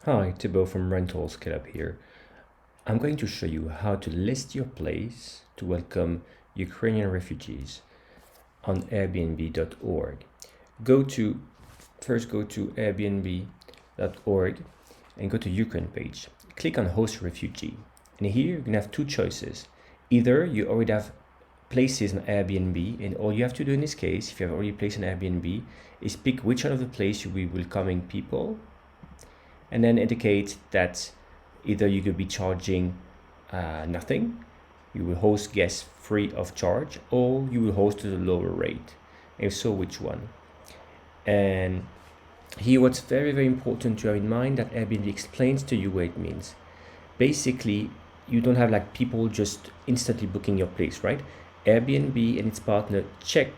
Hi, Thibaut from Rentals Club here. I'm going to show you how to list your place to welcome Ukrainian refugees on Airbnb.org. First go to Airbnb.org and go to Ukraine page. Click on host refugee. And here you're gonna have two choices. Either you already have places on Airbnb, and all you have to do in this case, if you have already placed an Airbnb, is pick which one of the places you will be welcoming people, and then indicate that either you could be charging nothing, you will host guests free of charge, or you will host at a lower rate. If so, which one? And here what's very, very important to have in mind that Airbnb explains to you what it means. Basically, you don't have like people just instantly booking your place, right? Airbnb and its partner check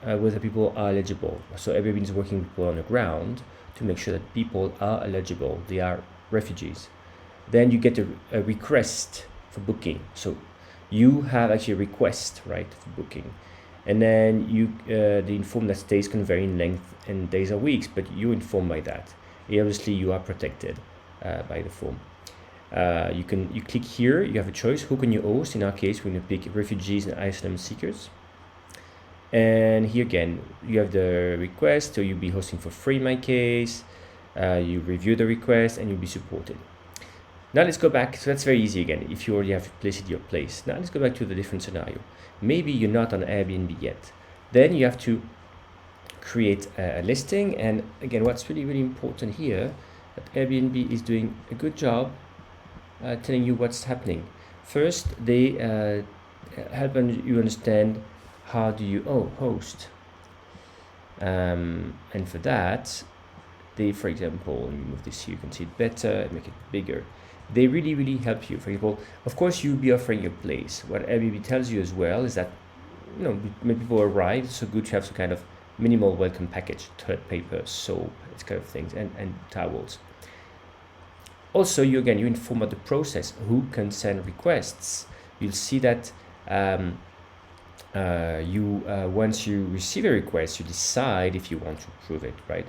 whether people are eligible. So Airbnb is working with people on the ground to make sure that people are eligible, they are refugees. Then you get a request for booking. So you have actually a request, right, for booking. And then the inform that stays can vary in length and days or weeks, but you're informed by that. Obviously, you are protected by the form. You click here, you have a choice. Who can you host? In our case, we're going to pick refugees and asylum seekers. And here again, you have the request, so you'll be hosting for free in my case. You review the request and you'll be supported. Now let's go back. So that's very easy again, if you already have placed your place. Now let's go back to the different scenario. Maybe you're not on Airbnb yet. Then you have to create a listing. And again, what's really, really important here, that Airbnb is doing a good job telling you what's happening. First, they help you understand how do you host. And for that, they, for example, let me move this here, you can see it better, make it bigger. They really, really help you. For example, of course, you'll be offering your place. What Airbnb tells you as well is that, when people arrive, it's so good to have some kind of minimal welcome package, toilet paper, soap, this kind of things, and towels. Also, you inform about the process, who can send requests. You'll see that once you receive a request, you decide if you want to approve it, right?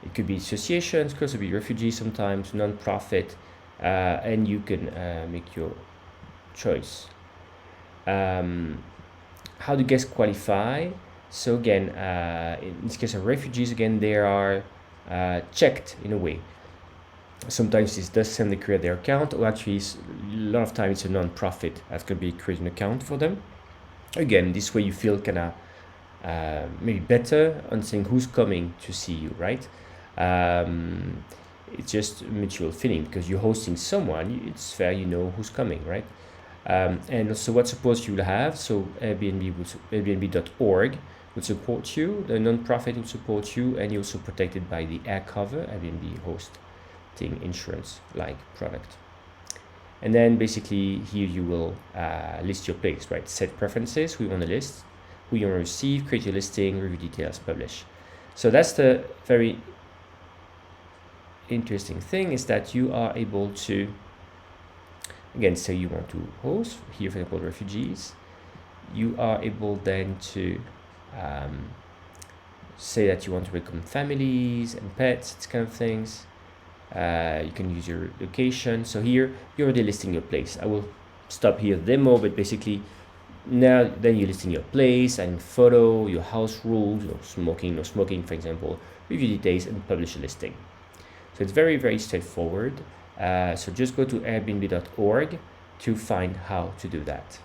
It could be associations, could also be refugees sometimes, non-profit, and you can make your choice. How do guests qualify? So again, in this case of refugees, again, they are checked in a way. Sometimes this does send they create their account, or actually a lot of times it's a non-profit that's going to be creating an account for them. Again, this way you feel kind of maybe better on saying who's coming to see you, right? It's just a mutual feeling because you're hosting someone, it's fair, you know who's coming, right? And also what support you will have. So Airbnb.org would support you, the non-profit will support you, and you're also protected by the Aircover, Airbnb hosting insurance like product. And then basically here you will list your place, right? Set preferences, who you want to list, who you want to receive, create your listing, review details, publish. So that's the very interesting thing, is that you are able to, again, say you want to host, here for example, refugees. You are able then to say that you want to welcome families and pets, this kind of things. You can use your location. So here you're already listing your place. I will stop here demo, but basically now then you're listing your place and photo, your house rules, smoking, no smoking, for example, review details, and publish a listing. So it's very, very straightforward. So just go to airbnb.org to find how to do that.